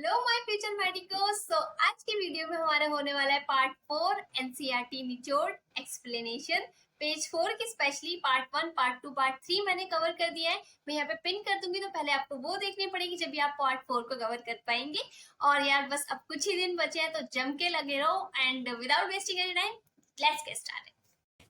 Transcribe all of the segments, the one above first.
Hello my future medicos. आज के video में हमारा होने वाला है पार्ट 4 एनसीईआरटी निचोड़ एक्सप्लेनेशन। पेज 4 की स्पेशली पार्ट 1, पार्ट 2, पार्ट 3 मैंने कवर कर दिया है। मैं यहाँ पे पिन कर दूंगी, तो पहले आपको वो देखनी पड़ेगी जब भी आप पार्ट 4 को कवर कर पाएंगे। और यार बस अब कुछ ही दिन बचे हैं, तो जम के लगे रहो and without wasting any time let's get started.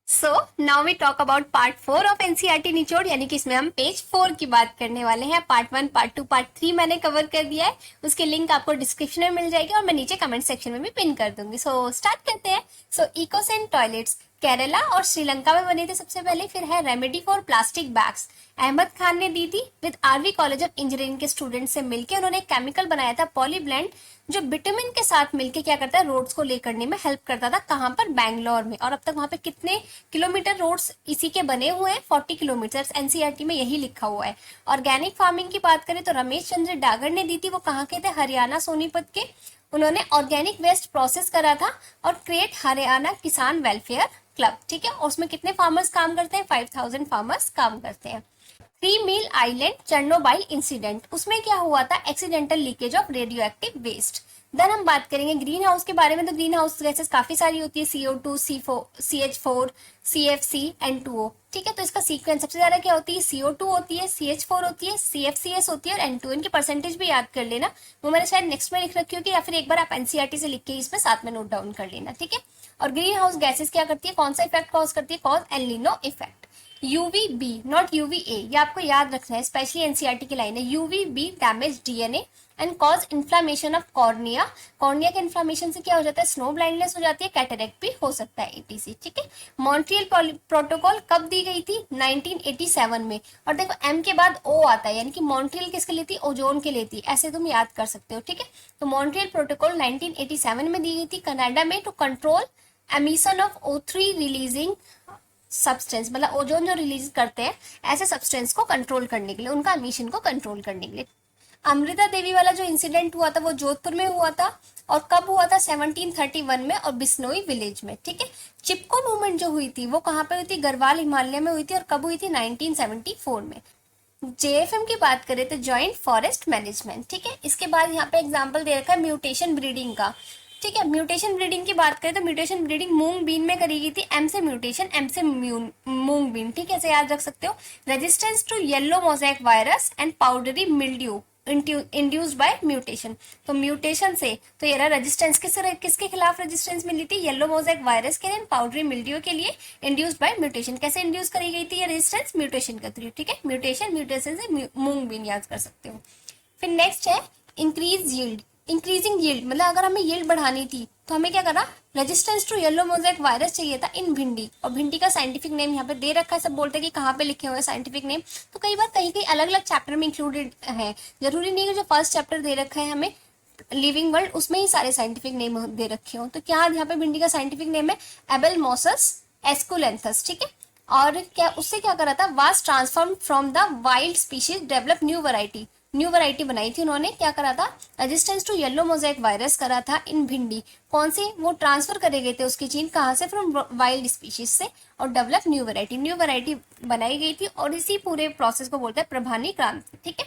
So now we talk about part 4 of NCERT निचोड़, यानी कि इसमें हम पेज 4 की बात करने वाले हैं। पार्ट 1, पार्ट 2, पार्ट 3 मैंने कवर कर दिया है। उसकी लिंक आपको डिस्क्रिप्शन में मिल जाएगी और मैं नीचे कमेंट सेक्शन में भी पिन कर दूंगी। सो स्टार्ट करते हैं। सो इकोसेन टॉयलेट्स केरला और श्रीलंका में बने थे सबसे पहले। फिर है remedy for plastic bags, Ahmed Khan ने दी थी with RV college of engineering के स्टूडेंट से मिलकर। उन्होंने एक केमिकल बनाया था पॉलीब्लेंड, जो विटामिन के साथ मिलके क्या करता है, रोड्स को ले करने में हेल्प करता था। कहाँ पर? बैंगलोर में। और अब तक वहां पे कितने किलोमीटर रोड्स इसी के बने हुए हैं? 40 किलोमीटर। एनसीईआरटी में यही लिखा हुआ है। ऑर्गेनिक फार्मिंग की बात करें तो रमेश चंद्र डागर ने दी थी। वो कहाँ के थे? हरियाणा सोनीपत के। उन्होंने ऑर्गेनिक वेस्ट प्रोसेस करा था और क्रिएट हरियाणा किसान वेलफेयर क्लब, ठीक है। और उसमें कितने फार्मर्स काम करते हैं? 5000 फार्मर्स काम करते हैं। 3 मील आइलैंड चेरनोबिल इंसिडेंट, उसमें क्या हुआ था? Accidental leakage of radioactive waste. Then हम बात करेंगे ग्रीन हाउस के बारे में। तो ग्रीन हाउस गैसेस काफी सारी होती है, CO2, CH4, CFC, N2O, ठीक है। तो इसका सीक्वेंस सबसे ज्यादा क्या होती है? CO2 होती है, CH4 होती है, CFCS होती है और N2O। इनकी परसेंटेज भी याद कर लेना, वो मैंने शायद नेक्स्ट में लिख रखी होगी, या फिर एक बार आप एनसीईआरटी से लिख के इसमें साथ में नोट डाउन कर लेना, ठीक है। और ग्रीन हाउस गैसेस क्या करती है? कौन सा इफेक्ट कॉज करती है? Cause El Nino effect. UVB not UVA, ये आपको याद रखना है, स्पेशली एनसीईआरटी की लाइन है। UVB damage DNA and cause inflammation of cornea. Cornea के इन्फ्लामेशन से क्या हो जाता है? स्नो ब्लाइंडनेस हो जाती है, कैटरेक्ट भी हो सकता है, ETC, ठीक है। मॉन्ट्रियल प्रोटोकॉल कब दी गई थी? 1987 में। और देखो M के बाद O आता है, यानी कि मॉन्ट्रियल किसके लिए थी? ओजोन के लिए थी, ऐसे तुम याद कर सकते हो, ठीक है। तो मॉन्ट्रियल प्रोटोकॉल 1987 में दी गई थी कनाडा में, to control emission of O3 releasing substance, मतलब ओजोन जो रिलीज करते हैं ऐसे सब्सटेंस को कंट्रोल करने के लिए, उनका एमिशन को कंट्रोल करने के लिए। अमृता देवी वाला जो इंसिडेंट हुआ था वो जोधपुर में हुआ था। और कब हुआ था? 1731 में, और बिश्नोई विलेज में, ठीक है। चिपको मूवमेंट जो हुई थी वो कहाँ पे हुई थी? गढ़वाल हिमालय में हुई थी। और कब हुई थी? 1974 में। JFM की बात करें तो जॉइंट फॉरेस्ट मैनेजमेंट, ठीक है। इसके बाद यहाँ पे एग्जाम्पल दे रखा है म्यूटेशन ब्रीडिंग का, ठीक है। म्यूटेशन ब्रीडिंग की बात करें तो म्यूटेशन ब्रीडिंग मूंग बीन में करी गई थी। M से म्यूटेशन, M से मूंग बीन, ठीक है, ऐसे याद रख सकते हो। Resistance to yellow mosaic virus and powdery mildew induced by mutation. तो म्यूटेशन से तो ये रहा रेजिस्टेंस, किसके खिलाफ रेजिस्टेंस मिली थी? येलो मोज़ेक वायरस के लिए, पाउडरी मिल्ड्यू के लिए, इंड्यूस्ड बाय म्यूटेशन। कैसे इंड्यूस करी गई थी ये रेजिस्टेंस? म्यूटेशन के थ्रू, ठीक है। म्यूटेशन से मूंग बीन याद कर सकते हो। फिर नेक्स्ट है इंक्रीज यील्ड। इंक्रीजिंग यील्ड मतलब अगर हमें यील्ड बढ़ानी थी तो हमें क्या करा? Resistance to yellow mosaic virus चाहिए था इन भिंडी। और भिंडी का साइंटिफिक नेम यहाँ पे दे रखा है, सब बोलते हैं कि कहाँ पे लिखे हुए साइंटिफिक नेम, तो कई बार कहीं कहीं अलग अलग चैप्टर में इंक्लूडेड है। जरूरी नहीं है जो फर्स्ट चैप्टर दे रखा है हमें लिविंग वर्ल्ड, उसमें ही सारे साइंटिफिक नेम दे रखे हो। तो क्या यहाँ पे भिंडी का साइंटिफिक नेम है? एबेलमोसस एस्कुलेंथस, ठीक है। और क्या उससे क्या करा था? Was transform from the wild species, develop new variety बनाई थी उन्होंने। क्या करा था? Resistance to yellow mosaic virus करा था इन भिंडी। कौन से? वो ट्रांसफर करे गए थे उसकी जीन, कहाँ से? फ्रॉम वाइल्ड स्पीशीज से। और डेवलप न्यू वैरायटी बनाई गई थी। और इसी पूरे प्रोसेस को बोलते हैं प्रभानी क्रांति, ठीक है।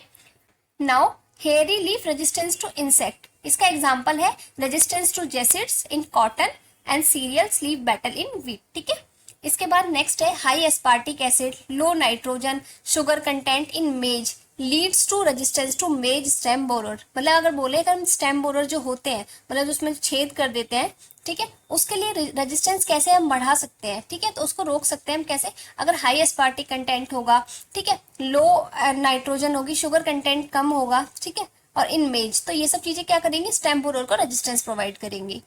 Now hairy leaf resistance to insect, इसका एग्जाम्पल है resistance to jassids in cotton and cereals leaf beetle in wheat, ठीक है। इसके बाद नेक्स्ट है high aspartic acid, low nitrogen, sugar content in maize leads to resistance to maize stem borer. मतलब अगर बोले अगर स्टेम बोरर जो होते हैं, मतलब उसमें छेद कर देते हैं, ठीक है, उसके लिए रेजिस्टेंस कैसे हम बढ़ा सकते हैं, ठीक है। तो उसको रोक सकते हैं हम कैसे? अगर हाई एस्पार्टिक कंटेंट होगा, ठीक है, लो नाइट्रोजन होगी, शुगर कंटेंट कम होगा, ठीक है, और इन मेज, तो ये सब चीजें क्या करेंगी? स्टेम बोरर को रेजिस्टेंस प्रोवाइड करेंगी,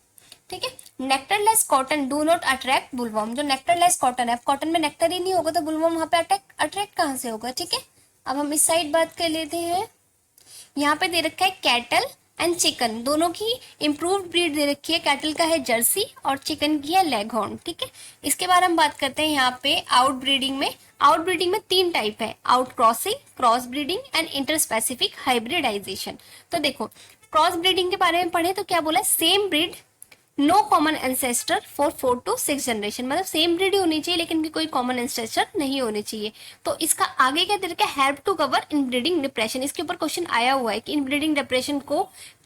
ठीक है। Nectarless cotton do not attract बुलवर्म। जो नेक्टरलेस कॉटन है, कॉटन में नेक्टर ही नहीं होगा तो बुलवर्म वहां पे अट्रैक्ट कहाँ से होगा, ठीक है। अब हम इस साइड बात कर लेते हैं। यहाँ पे दे रखा है कैटल एंड चिकन, दोनों की इम्प्रूव्ड ब्रीड दे रखी है। कैटल का है जर्सी और चिकन की है लेगहॉर्न, ठीक है। इसके बारे में बात करते हैं यहाँ पे आउट ब्रीडिंग में। आउट ब्रीडिंग में 3 टाइप है, outcrossing, cross breeding and interspecific hybridisation. तो देखो क्रॉस ब्रीडिंग के बारे में पढ़े तो क्या बोला? Same breed, no common ancestor for 4 to 6 generation, मतलब सेम ब्रीड ही होनी चाहिए लेकिन कोई कॉमन एंसेस्टर नहीं होने चाहिए। तो इसका आगे क्या दे रखा है? Help to cover inbreeding depression. इसके ऊपर क्वेश्चन आया हुआ है कि इनब्रीडिंग डिप्रेशन को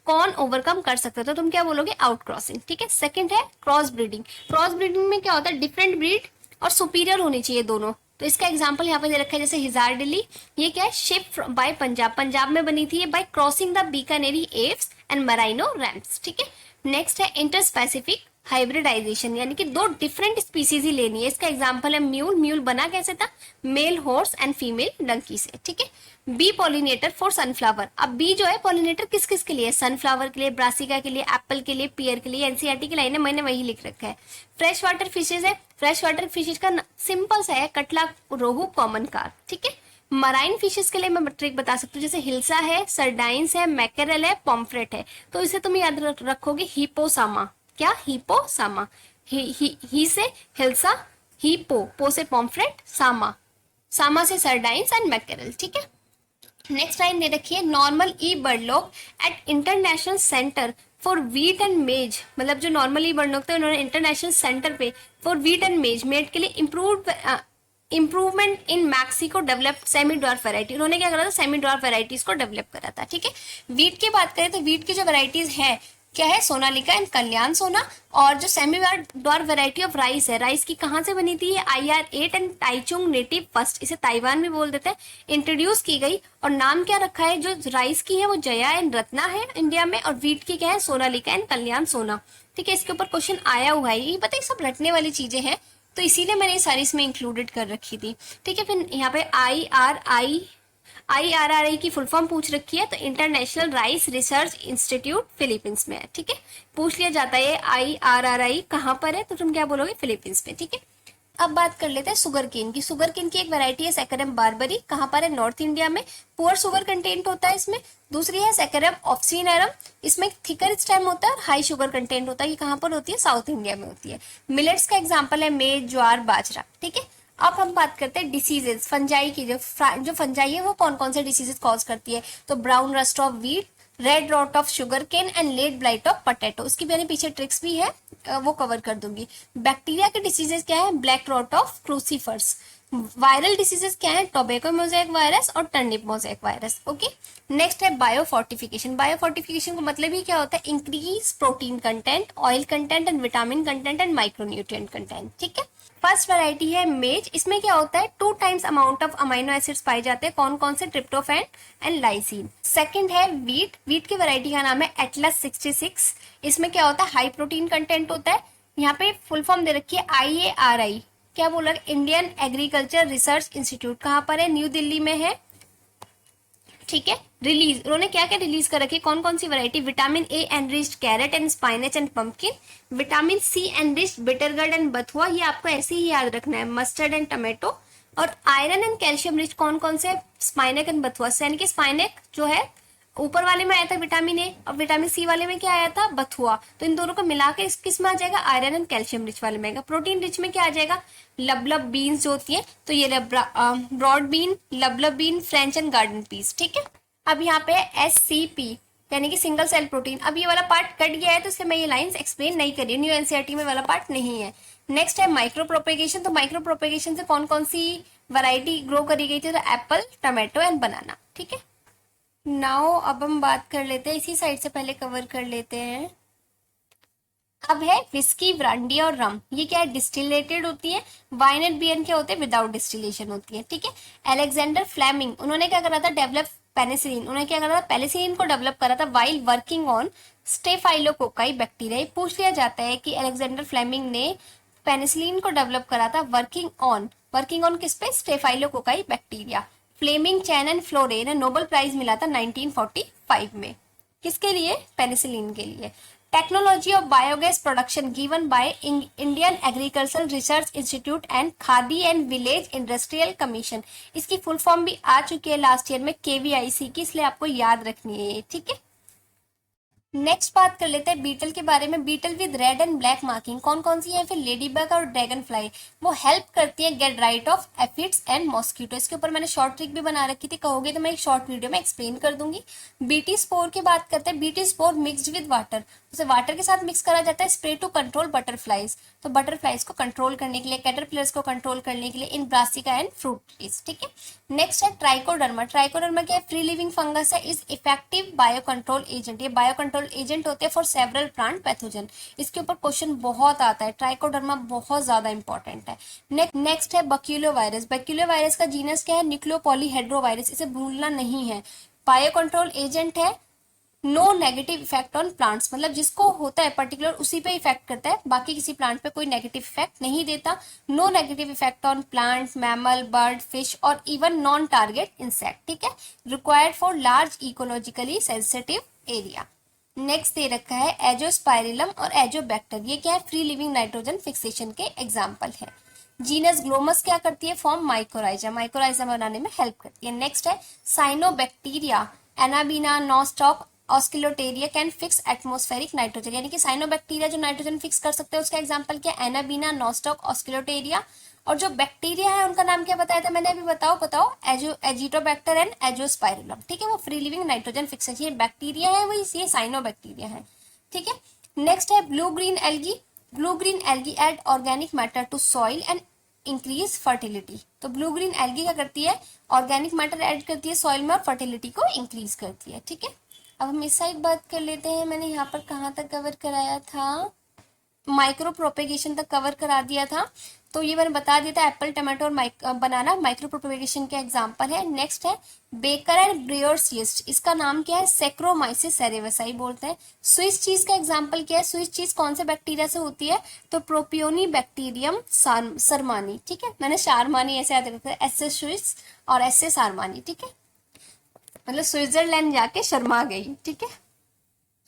कौन ओवरकम कर सकता है, तो तुम क्या बोलोगे, आउट क्रॉसिंग। ठीक है। सेकंड है क्रॉस ब्रीडिंग। क्रॉस ब्रीडिंग में क्या होता है, डिफरेंट ब्रीड और सुपीरियर होनी चाहिए दोनों। तो इसका एग्जांपल यहाँ पे दे रखा है, जैसे हिजार दिल्ली, ये क्या है, शिप बाय पंजाब, पंजाब में बनी थी ये by crossing the Bikaneri ewes and Merino rams. ठीक है। नेक्स्ट है इंटर स्पेसिफिक हाइब्रिडाइजेशन, यानी कि दो डिफरेंट स्पीसीज ही लेनी है। इसका एग्जांपल है म्यूल। म्यूल बना कैसे था, male horse and female donkey से। ठीक है। Bee pollinator for sunflower. अब बी जो है पॉलिनेटर किस किस के लिए, सनफ्लावर के लिए, ब्रासिका के लिए, एप्पल के लिए, पियर के लिए। एनसीईआरटी की लाइन है, मैंने वही लिख रखा है। फ्रेश वाटर फिशेज है। फ्रेश वाटर फिशेज का सिंपल सा है, कटला, रोहू, कॉमन कार्प। ठीक है। मराइन फिशेस के लिए मैं ट्रिक बता सकती हूँ, जैसे हिल्सा है, सरडाइंस है, मैकेरल है, पॉम्फ्रेट है। तो इसे तुम याद रखोगे हिपोसामा। क्या, हिपोसामा। ही से हिल्सा, हिपो, पो से पॉम्फ्रेट, सामा, सामा से सरडाइंस एंड मैकेरल। ठीक है। नेक्स्ट लाइन दे रखी है, Norman E Borlaug at international centre for wheat and maize. मतलब जो नॉर्मल ई बर्डलॉग थे उन्होंने इंटरनेशनल सेंटर पे फॉर वीट एंड मेज मेड के लिए improvement in Mexico developed semi dwarf variety. उन्होंने क्या करा था, सेमी ड्वार्फ वैरायटीज को डेवलप करा था। ठीक है। वीट की बात करें तो वीट की जो वैरायटीज है क्या है, सोनालिका एंड कल्याण सोना। और जो semi dwarf variety of rice है, राइस की कहाँ से बनी थी, IR8 एंड टाइचुंग नेटिव फर्स्ट, इसे ताइवान भी बोल देते हैं, इंट्रोड्यूस की गई। और नाम क्या रखा है, जो राइस की है वो जया एंड रत्ना है इंडिया में, और वीट की क्या है, सोनालिका एंड कल्याण सोना। ठीक है। इसके ऊपर क्वेश्चन आया हुआ है, ये पता है सब रटने वाली चीजें हैं, तो इसीलिए मैंने ये सारी इसमें इंक्लूडेड कर रखी थी। ठीक है। फिर यहाँ पे IRRI की फुल फॉर्म पूछ रखी है, तो international rice research institute Philippines में है। ठीक है। पूछ लिया जाता है IRRI कहाँ पर है, तो तुम क्या बोलोगे, फिलीपींस में। ठीक है। अब बात कर लेते हैं शुगर केन की। शुगर केन की एक वैरायटी है सैकरम बारबरी, कहाँ पर है, नॉर्थ इंडिया में। पुअर शुगर कंटेंट होता है इसमें। दूसरी है सैकरम ऑफ्सिनेरम, इसमें थिकर स्टेम होता है और हाई शुगर कंटेंट होता है। ये कहाँ पर होती है, साउथ इंडिया में होती है। मिलेट्स का एग्जाम्पल है मेज, ज्वार, बाजरा। ठीक है। अब हम बात करते हैं डिसीजेज, फंजाई की। जो फंजाई है वो कौन कौन से डिसीजेज कॉज करती है, तो brown rust of wheat, red rot of sugarcane and late blight of potato. इसकी मैंने पीछे ट्रिक्स भी है, वो कवर कर दूंगी। बैक्टीरिया के डिसीजेस क्या है, black rot of crucifers. Viral diseases क्या है, टोबैको मोज़ेक वायरस और turnip mosaic virus. Okay. Next है बायोफोर्टिफिकेशन। बायोफोर्टिफिकेशन का मतलब ही क्या होता है, increase protein content, oil content and vitamin content and micronutrient content. ठीक है। फर्स्ट वैरायटी है मेज, इसमें क्या होता है, 2 times amount of amino acids पाए जाते हैं, कौन कौन से, ट्रिप्टोफैन एंड लाइसिन। सेकंड है वीट। वीट की वैरायटी का नाम है एटलस 66, इसमें क्या होता है, हाई प्रोटीन कंटेंट होता है। यहाँ पे फुल फॉर्म दे रखी है IARI, क्या बोला, इंडियन एग्रीकल्चर रिसर्च इंस्टीट्यूट, कहाँ पर है, न्यू दिल्ली में है। ठीक है। रिलीज, उन्होंने क्या क्या रिलीज कर रखी, कौन कौन सी variety, vitamin A enriched carrot and spinach and pumpkin, vitamin C enriched bitter gourd and bathua, ये आपको ऐसे ही याद रखना है, मस्टर्ड एंड टमेटो। और आयरन एंड कैल्शियम रिच कौन कौन से, स्पाइनक एंड बथुआ से, यानी कि स्पाइनक जो है ऊपर वाले में आया था विटामिन A, और विटामिन C वाले में क्या आया था, बथुआ। तो इन दोनों को मिलाकर इस किस में आ जाएगा, आयरन एंड कैल्शियम रिच वाले में आएगा। प्रोटीन रिच में क्या आ जाएगा, लबलब बीन्स जो होती है, तो ये broad bean, lablab bean, French and garden peas. ठीक है। अब यहाँ पे SCP यानी कि सिंगल सेल प्रोटीन। अब ये वाला पार्ट कट गया है, तो इसलिए मैं ये लाइंस एक्सप्लेन नहीं कर रही हूँ, न्यू एनसीईआरटी में वाला पार्ट नहीं है। नेक्स्ट है माइक्रो प्रोपेगेशन। तो माइक्रो प्रोपेगेशन से कौन कौन सी वैरायटी ग्रो करी गई थी, तो एप्पल, टमाटो एंड बनाना। ठीक है। नाउ अब हम बात कर लेते हैं, इसी साइड से पहले कवर कर लेते हैं। अब है विस्की, ब्रांडी और रम, ये क्या है, डिस्टिलेटेड होती है। वाइन एंड बियर क्या होते हैं, विदाउट डिस्टिलेशन होती है। ठीक है। अलेक्जेंडर फ्लेमिंग, उन्होंने क्या करा था, डेवलप पेनिसिलिन, उन्होंने क्या करा था, पेनिसिलिन को डेवलप करा था while working on staphylococci bacteria. पूछ लिया जाता है कि अलेक्जेंडर फ्लेमिंग ने पेनिसिलिन को डेवलप करा था वर्किंग ऑन किस पे, staphylococci bacteria. Fleming, Chain and Florey ने नोबेल प्राइज मिला था 1945 में, किसके लिए, पेनिसिलिन के लिए। Technology of biogas production given by Indian agricultural research institute and khadi and village industrial commission, इसकी फुल फॉर्म भी आ चुकी है लास्ट ईयर में, KVIC की, इसलिए आपको याद रखनी है। ठीक है। नेक्स्ट बात कर लेते हैं बीटल के बारे में। Beetle with red and black marking कौन कौन सी है, फिर लेडी बग और ड्रैगन फ्लाई, वो हेल्प करती है get rid of aphids and mosquito. इसके ऊपर मैंने शॉर्ट ट्रिक भी बना रखी थी, कहोगे तो मैं एक शॉर्ट वीडियो में एक्सप्लेन कर दूंगी। बीटी स्पोर की बात करते हैं। BT spore mixed with water, उसे वाटर के साथ मिक्स करा जाता है, स्प्रे टू कंट्रोल बटरफ्लाइज, तो बटरफ्लाइज को कंट्रोल करने के लिए, कैटरपिलर्स को कंट्रोल करने के लिए इन ब्रासिका एंड फ्रूट ट्रीज। ठीक है, नेक्स्ट है ट्राइकोडर्मा। ट्राइकोडर्मा क्या है, फ्री लिविंग फंगस है, is effective bio control agent, ये बायो कंट्रोल एजेंट होते हैं फॉर सेवरल प्लांट पैथोजन। इसके ऊपर क्वेश्चन बहुत आता है, ट्राइकोडर्मा बहुत ज्यादा इंपॉर्टेंट है। नेक्स्ट है बक्यूलो वायरस। बक्यूलो वायरस का जीनस क्या है, न्यूक्लियोपॉलीहेड्रोवायरस, इसे भूलना नहीं है। बायो कंट्रोल एजेंट है, no negative effect on plants, मतलब जिसको होता है पर्टिकुलर उसी पे इफेक्ट करता है, बाकी किसी प्लांट पे कोई नेगेटिव इफेक्ट नहीं देता। No negative effect on plant, mammal, bird, fish और इवन नॉन टारगेट इंसेक्ट। ठीक है, required for large ecologically sensitive area. Next दे रखा है एजोस्पाइरिलम और एजोबैक्टर, ये क्या है, फ्री लिविंग नाइट्रोजन फिक्सेशन के एग्जाम्पल है। जीनस ग्लोमस क्या करती है, फॉर्म माइकोराइजा, माइकोराइजा बनाने में हेल्प करती है। नेक्स्ट है cyanobacteria, Anabaena, Nostoc, Oscillatoria can fix atmospheric nitrogen, यानी कि साइनोबैक्टीरिया जो नाइट्रोजन फिक्स कर सकते हैं, उसका एग्जांपल क्या, एनाबीना, नॉस्टॉक, ऑस्किलोटेरिया। और जो बैक्टीरिया है उनका नाम क्या बताया था मैंने अभी, बताओ एजिटोबैक्टर एंड एजोस्पाइरिलम। ठीक है, वो फ्री लिविंग नाइट्रोजन फिक्सर, ये बैक्टीरिया है, वही ये साइनोबैक्टीरिया है। ठीक है, नेक्स्ट है blue green algae. Blue green algae add organic matter to soil and increase fertility, तो ब्लू ग्रीन एल्गी क्या करती है, ऑर्गेनिक मैटर ऐड करती है सॉइल में और फर्टिलिटी को इंक्रीज करती है। ठीक है, अब हम इस साइड बात कर लेते हैं। मैंने यहाँ पर कहाँ तक कवर कराया था, माइक्रो प्रोपेगेशन तक कवर करा दिया था, तो ये मैंने बता दिया था एप्पल, टमाटो और बनाना माइक्रो प्रोपेगेशन के एग्जांपल है। नेक्स्ट है बेकर एंड ब्रियर्स यीस्ट, इसका नाम क्या है, सेक्रोमाइसिस सेरेवसाई बोलते हैं। स्विस चीज का एग्जांपल क्या है, स्विस चीज कौन से बैक्टीरिया से होती है, तो प्रोपियोनी बैक्टीरियम सरमानी। ठीक है, मैंने शारमानी ऐसे याद रखा है, एस स्विस और एस सारमानी। ठीक है, मतलब स्विट्जरलैंड जाके शर्मा गई। ठीक है,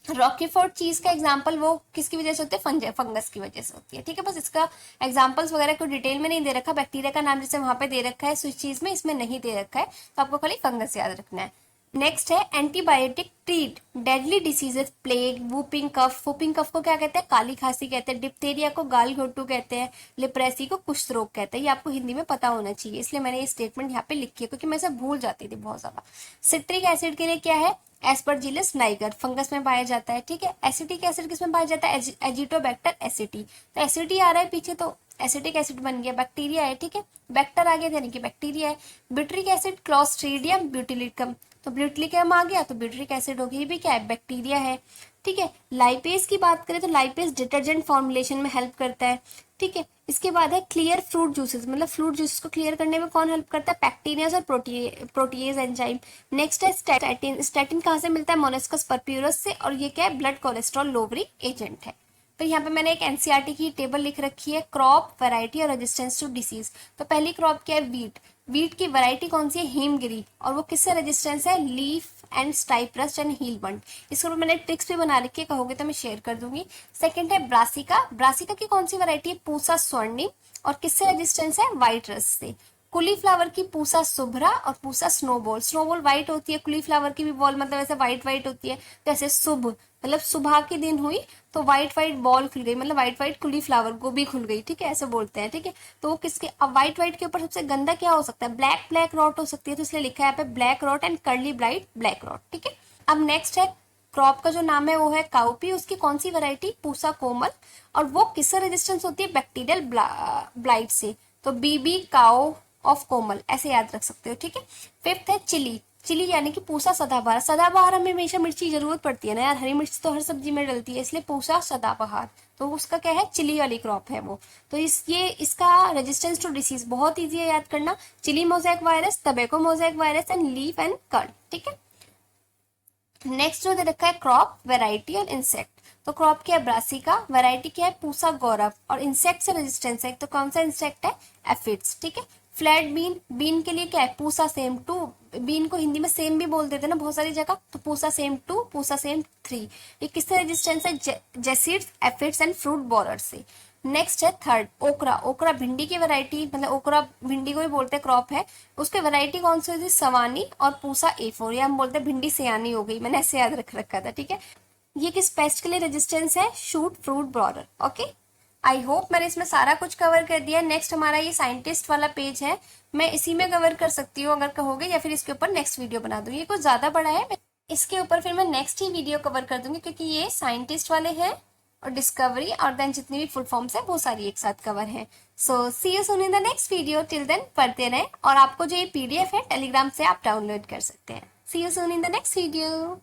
रॉकीफोर्ड चीज का एग्जांपल वो किसकी वजह से होते हैं, फंगस की वजह से होती है। ठीक है, बस इसका एग्जांपल्स वगैरह को डिटेल में नहीं दे रखा, बैक्टीरिया का नाम जैसे वहां पे दे रखा है स्विच चीज में, इसमें नहीं दे रखा है, तो आपको खाली फंगस याद रखना है। नेक्स्ट है antibiotic treat deadly diseases, plague, whooping cough. Whooping cough को क्या कहते हैं, काली खांसी कहते हैं। डिप्थेरिया को गाल घोटू कहते हैं। लिप्रेसी को कुष्ठ रोग कहते हैं। ये आपको हिंदी में पता होना चाहिए, इसलिए मैंने ये स्टेटमेंट यहाँ पे लिखी है, क्योंकि मैं इसे भूल जाती थी बहुत ज्यादा। सिट्रिक एसिड के लिए क्या है, एस्परजिलस नाइगर, फंगस में पाया जाता है। ठीक है, एसिटिक एसिड किसमें पाया जाता है, एजिटोबैक्टर एसिटी, तो एसिटी आ रहा है पीछे, तो एसिटिक एसिड बन गया, बैक्टीरिया है। ठीक है, बैक्टर आ गया यानी कि बैक्टीरिया है। ब्यूटरिक एसिड क्लॉस्ट्रीडियम ब्यूटिलिकम, तो ब्यूटिलिकम आ गया तो ब्यूटरिक एसिड हो गया, ये भी क्या है, बैक्टीरिया है। ठीक है, लाइपेज की बात करें तो लाइपेज डिटर्जेंट फॉर्मुलेशन में हेल्प करता है। ठीक है, इसके बाद है क्लियर फ्रूट जूसेस, मतलब फ्रूट जूसेस को क्लियर करने में कौन हेल्प करता है, पैक्टीरियाज और प्रोटीएज एंजाइम। नेक्स्ट है स्टैटिन। स्टैटिन कहाँ से मिलता है, मोलस्कस परप्यूरस से, और ये क्या है, ब्लड कोलेस्ट्रॉल लोवरिंग एजेंट है। तो यहाँ पे मैंने एक एनसीईआरटी की टेबल लिख रखी है, क्रॉप, वैरायटी और रेजिस्टेंस टू डिसीज। तो पहली क्रॉप क्या है, वीट। वीट की वैरायटी कौन सी है, हिमगिरी, और वो किससे रेजिस्टेंस है, लीफ एंड स्टाइप्रस एंड हीलबंड। इसके ऊपर मैंने ट्रिक्स भी बना रखी है, कहोगे तो मैं शेयर कर दूंगी। सेकंड है ब्रासिका। ब्रासिका की कौन सी वैरायटी है, पूसा स्वर्णिम, और किससे रेजिस्टेंस है, व्हाइट रस से। कुलीफ्लावर की पूसा शुभ्रा और पूसा स्नोबॉल। स्नोबॉल व्हाइट होती है, कुलीफ्लावर की भी बॉल मतलब ऐसे व्हाइट व्हाइट होती है, तो ऐसे शुभ मतलब सुबह के दिन हुई तो व्हाइट व्हाइट बॉल खुल गई, मतलब व्हाइट व्हाइट कुलीफ्लावर गोभी खुल गई। ठीक है, ऐसे बोलते हैं। ठीक है, तो वो किसके, अब व्हाइट व्हाइट के ऊपर सबसे गंदा क्या हो सकता है, ब्लैक ब्लैक रॉट हो सकती है, तो इसलिए लिखा है यहाँ पे black rot and curly blight black rot. ठीक है, अब नेक्स्ट है क्रॉप का जो नाम है वो है काउपी, उसकी कौन सी वैरायटी, पूसा कोमल, और वो किससे रेजिस्टेंस होती है, बैक्टीरियल ब्लाइट से, तो बीबी काओ ऑफ कोमल, ऐसे याद रख सकते हो। ठीक है, फिफ्थ है चिली। चिली यानी कि पूसा सदाबहार। सदाबहार हमें हमेशा मिर्च की जरूरत पड़ती है ना यार, हरी मिर्च तो हर सब्जी में डलती है, इसलिए पूसा सदाबहार, तो उसका क्या है, चिली वाली क्रॉप है वो। तो इसका रेजिस्टेंस टू डिसीज बहुत ईजी है याद करना, chilli mosaic virus, tobacco mosaic virus and leaf and curd. ठीक है, नेक्स्ट जो दे रखा है क्रॉप, वैरायटी और इंसेक्ट। तो क्रॉप क्या है, ब्रासिका, वैरायटी क्या है, पूसा गौरव, और इंसेक्ट से रेजिस्टेंस है, तो कौन सा इंसेक्ट है, एफिड्स। ठीक है, फ्लैट बीन। बीन के लिए क्या है, पूसा सेम टू, बीन को हिंदी में सेम भी बोल देते हैं ना बहुत सारी जगह, तो पूसा सेम टू, पूसा सेम 3। ये किससे रेजिस्टेंस है, jassids, aphids and fruit borer से। नेक्स्ट है थर्ड ओकरा। ओकरा भिंडी की वैरायटी, मतलब ओकरा भिंडी को भी बोलते हैं, क्रॉप है, उसकी वैरायटी कौन सी होती है, सवानी और पूसा A4, या हम बोलते हैं भिंडी सियानी हो गई, मैंने ऐसे याद रख रखा था। ठीक है, ये किस पेस्ट के लिए रेजिस्टेंस है? Shoot fruit border. Okay, I hope मैंने इसमें सारा कुछ कवर कर दिया। नेक्स्ट हमारा ये साइंटिस्ट वाला पेज है, मैं इसी में कवर कर सकती हूँ अगर कहोगे, या फिर इसके ऊपर नेक्स्ट वीडियो बना दूँ। ये कुछ ज़्यादा बड़ा है, इसके ऊपर फिर मैं नेक्स्ट ही वीडियो कवर कर दूंगी, क्योंकि ये साइंटिस्ट वाले हैं और डिस्कवरी और देन जितनी भी फुल फॉर्म्स है वो सारी एक साथ कवर है। So see you soon in the next video. Till then पढ़ते रहें, और आपको जो ये PDF है टेलीग्राम से आप डाउनलोड कर सकते हैं। See you soon in the next video.